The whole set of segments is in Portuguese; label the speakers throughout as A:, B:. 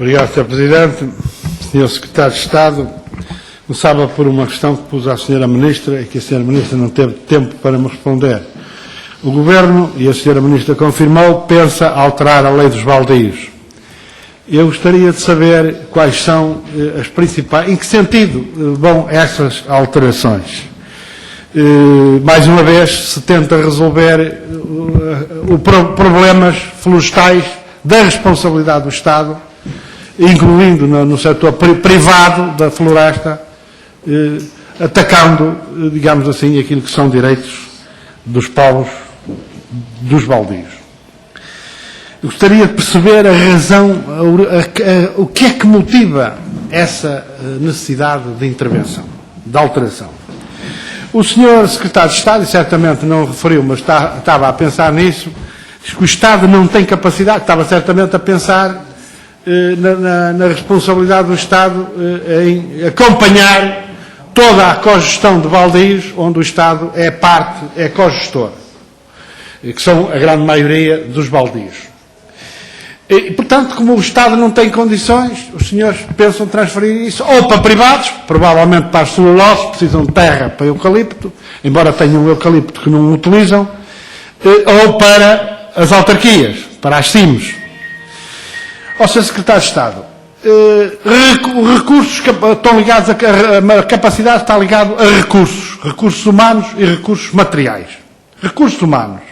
A: Obrigado, Sr. Presidente. Sr. Secretário de Estado, começava por uma questão que pus à Sra. Ministra e que a Sra. Ministra não teve tempo para me responder. O Governo, e a Sra. Ministra confirmou, pensa alterar a lei dos baldios. Eu gostaria de saber quais são as principais, em que sentido vão essas alterações. Mais uma vez se tenta resolver problemas florestais da responsabilidade do Estado, incluindo no setor privado da floresta, atacando, digamos assim, aquilo que são direitos dos povos dos baldios. Eu gostaria de perceber a razão, o que é que motiva essa necessidade de intervenção, de alteração. O Sr. Secretário de Estado, e certamente não referiu, mas estava a pensar nisso, diz que o Estado não tem capacidade, estava certamente a pensar na responsabilidade do Estado em acompanhar toda a cogestão de baldios, onde o Estado é parte, é cogestor, que são a grande maioria dos baldios. E, portanto, como o Estado não tem condições, os senhores pensam transferir isso ou para privados, provavelmente para as celulose, precisam de terra para eucalipto, embora tenham eucalipto que não utilizam, ou para as autarquias, para as CIMs. Ó, Sr. Secretário de Estado, recursos estão ligados a capacidade está ligado a recursos humanos e recursos materiais. Recursos humanos.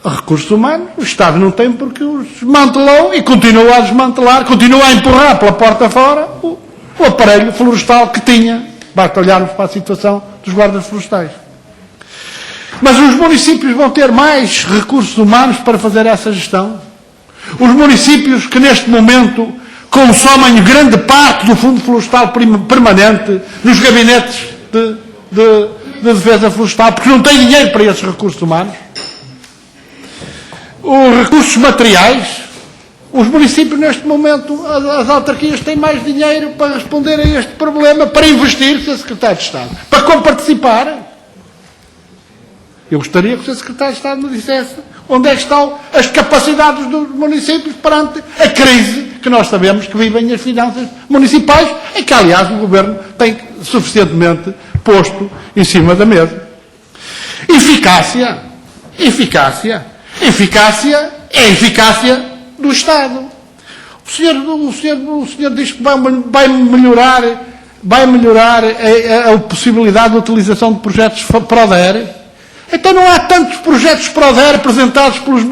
A: Recursos humanos, o Estado não tem porque os desmantelou e continua a desmantelar, continua a empurrar pela porta fora o aparelho florestal que tinha. Basta olharmos para a situação dos guardas florestais. Mas os municípios vão ter mais recursos humanos para fazer essa gestão. Os municípios que neste momento consomem grande parte do Fundo Florestal permanente nos gabinetes de defesa florestal, porque não têm dinheiro para esses recursos humanos. Os recursos materiais, os municípios neste momento, as autarquias têm mais dinheiro para responder a este problema, para investir, Sr. Secretário de Estado, para comparticipar. Eu gostaria que o Sr. Secretário de Estado me dissesse onde é que estão as capacidades dos municípios perante a crise que nós sabemos que vivem as finanças municipais e que, aliás, o Governo tem suficientemente posto em cima da mesa. Eficácia é a eficácia do Estado. O senhor diz que vai melhorar a possibilidade de utilização de projetos PRODER. Então não há tantos projetos PRODER apresentados pelos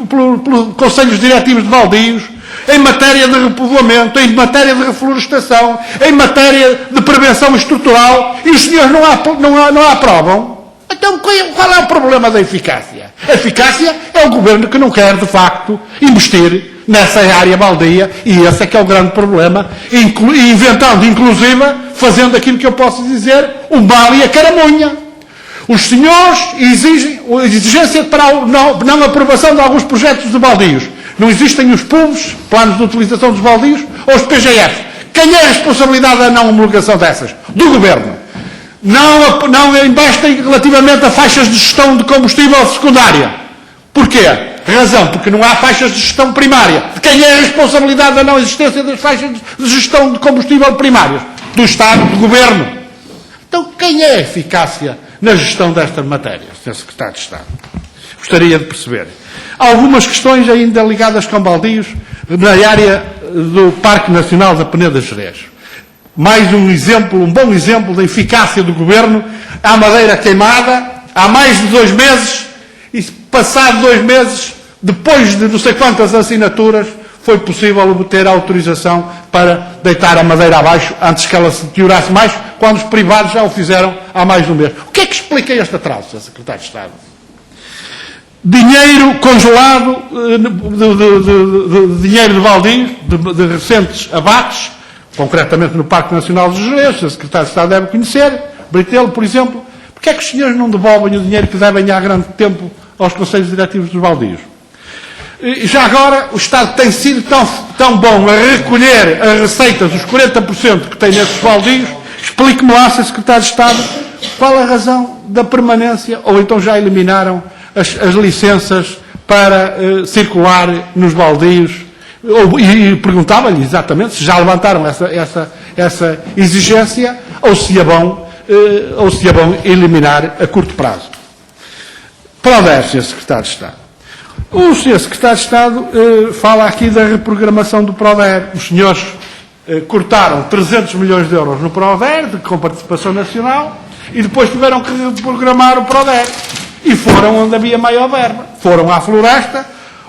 A: Conselhos Diretivos de Baldios em matéria de repovoamento, em matéria de reflorestação, em matéria de prevenção estrutural, e os senhores não aprovam? Então qual é o problema da eficácia? A eficácia é o Governo que não quer, de facto, investir nessa área baldia, e esse é que é o grande problema, inventando, inclusive, fazendo aquilo que eu posso dizer, o mal e a caramunha. Os senhores exigem a exigência para a não aprovação de alguns projetos de baldios. Não existem os PUVs, planos de utilização dos baldios, ou os PGF. Quem é a responsabilidade da não homologação dessas? Do Governo. Não investem relativamente a faixas de gestão de combustível secundária. Porquê? Razão, porque não há faixas de gestão primária. De quem é a responsabilidade da não existência das faixas de gestão de combustível primários? Do Estado, do Governo. Então, quem é a eficácia na gestão destas matérias, Sr. Secretário de Estado? Gostaria de perceber. Há algumas questões ainda ligadas com baldios na área do Parque Nacional da Peneda Gerês. Mais um exemplo, um bom exemplo da eficácia do Governo. Há madeira queimada, há mais de 2 meses, e passado 2 meses, depois de não sei quantas assinaturas, foi possível obter a autorização para deitar a madeira abaixo, antes que ela se deteriorasse mais, quando os privados já o fizeram há mais de um mês. O que é que explica este atraso, Sr. Secretário de Estado? Dinheiro congelado, dinheiro de baldios, de recentes abates, concretamente no Parque Nacional dos Gerês, o Secretário de Estado deve conhecer, Britelo, por exemplo. Porquê é que os senhores não devolvem o dinheiro que devem há grande tempo aos Conselhos Diretivos dos baldios? E já agora, o Estado tem sido tão bom a recolher as receitas, os 40% que tem nesses baldios. Explique-me lá, Sr. Secretário de Estado, qual a razão da permanência, ou então já eliminaram as licenças para circular nos baldios E perguntava-lhe exatamente se já levantaram essa exigência ou se a vão eliminar a curto prazo. Proder, Sr. Secretário de Estado. O Sr. Secretário de Estado fala aqui da reprogramação do Proder. Os senhores cortaram 300 milhões de euros no Proder, com participação nacional, e depois tiveram que reprogramar o Proder. E foram onde havia maior verba. Foram à floresta,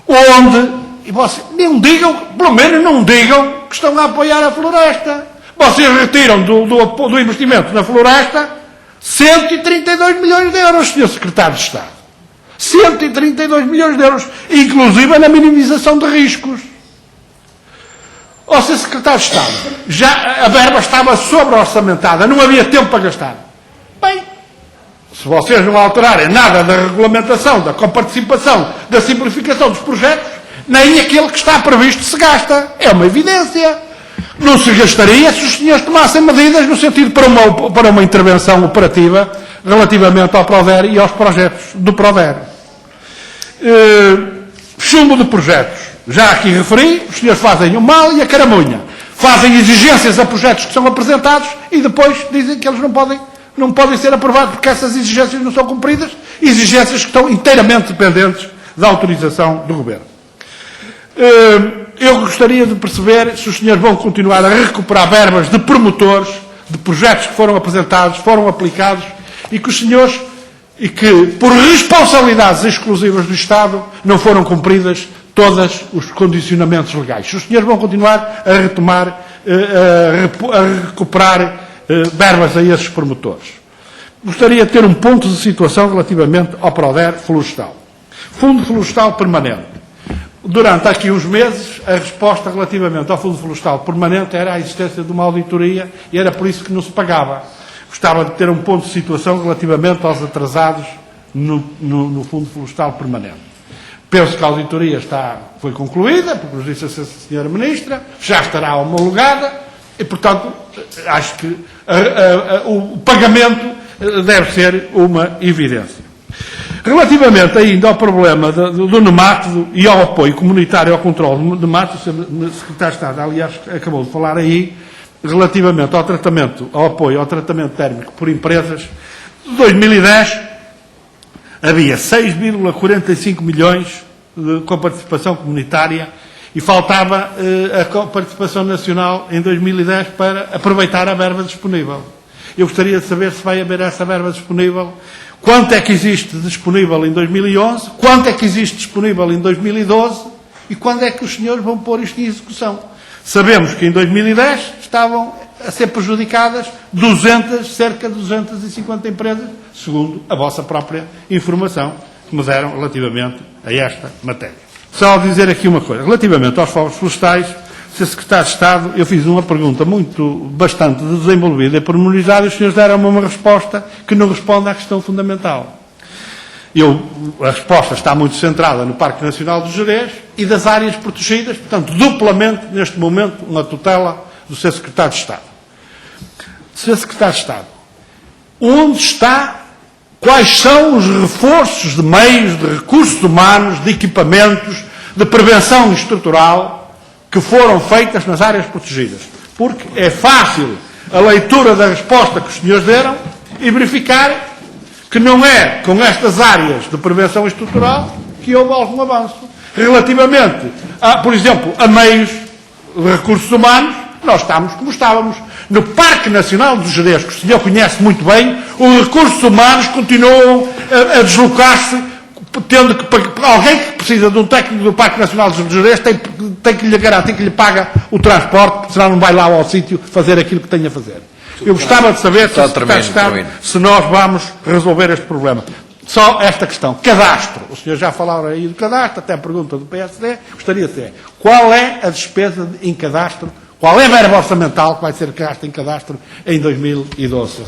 A: onde, e vocês não digam, pelo menos não digam que estão a apoiar a floresta. Vocês retiram do investimento na floresta 132 milhões de euros, Sr. Secretário de Estado. 132 milhões de euros, inclusive na minimização de riscos. Ó, Sr. Secretário de Estado, já a verba estava sobre-orçamentada, não havia tempo para gastar. Bem, se vocês não alterarem nada da regulamentação, da comparticipação, da simplificação dos projetos, nem aquele que está previsto se gasta. É uma evidência. Não se gastaria se os senhores tomassem medidas no sentido para uma intervenção operativa relativamente ao Proder e aos projetos do Proder. Chumbo de projetos. Já aqui referi, os senhores fazem o mal e a caramunha. Fazem exigências a projetos que são apresentados e depois dizem que eles não podem ser aprovados porque essas exigências não são cumpridas, exigências que estão inteiramente dependentes da autorização do Governo. Eu gostaria de perceber se os senhores vão continuar a recuperar verbas de promotores, de projetos que foram apresentados, foram aplicados, e que os senhores, e que por responsabilidades exclusivas do Estado, não foram cumpridas todos os condicionamentos legais. Se os senhores vão continuar a retomar, a recuperar verbas a esses promotores. Gostaria de ter um ponto de situação relativamente ao Proder Florestal. Fundo Florestal Permanente. Durante aqui uns meses, a resposta relativamente ao Fundo Florestal Permanente era a existência de uma auditoria e era por isso que não se pagava. Gostava de ter um ponto de situação relativamente aos atrasados no Fundo Florestal Permanente. Penso que a auditoria foi concluída, porque nos disse a Sra. Ministra, já estará homologada e, portanto, acho que o pagamento deve ser uma evidência. Relativamente ainda ao problema do nemátodo e ao apoio comunitário ao controle do nemátodo, o Secretário de Estado, aliás, acabou de falar aí, relativamente ao apoio ao tratamento térmico por empresas, de 2010 havia 6,45 milhões com participação comunitária e faltava a participação nacional em 2010 para aproveitar a verba disponível. Eu gostaria de saber se vai haver essa verba disponível. Quanto é que existe disponível em 2011, quanto é que existe disponível em 2012 e quando é que os senhores vão pôr isto em execução. Sabemos que em 2010 estavam a ser prejudicadas cerca de 250 empresas, segundo a vossa própria informação que me deram relativamente a esta matéria. Só dizer aqui uma coisa. Relativamente aos fogos florestais, Sr. Secretário de Estado, eu fiz uma pergunta bastante desenvolvida e pormenorizada e os senhores deram-me uma resposta que não responde à questão fundamental. A resposta está muito centrada no Parque Nacional do Gerês e das áreas protegidas, portanto, duplamente, neste momento, uma tutela do Sr. Secretário de Estado. Sr. Secretário de Estado, quais são os reforços de meios, de recursos humanos, de equipamentos, de prevenção estrutural que foram feitas nas áreas protegidas? Porque é fácil a leitura da resposta que os senhores deram e verificar que não é com estas áreas de prevenção estrutural que houve algum avanço. Relativamente, por exemplo, a meios de recursos humanos, nós estamos como estávamos. No Parque Nacional dos Gerês, que o senhor conhece muito bem, os recursos humanos continuam a deslocar-se, tendo que alguém que precisa de um técnico do Parque Nacional dos Gerês tem que lhe garantir que lhe paga o transporte, senão não vai lá ao sítio fazer aquilo que tem a fazer. Eu gostava de saber se nós vamos resolver este problema. Só esta questão. Cadastro. O senhor já falou aí do cadastro, até a pergunta do PSD. Gostaria de saber qual é a despesa em cadastro, qual é a verba orçamental que vai ser gasta em cadastro em 2012.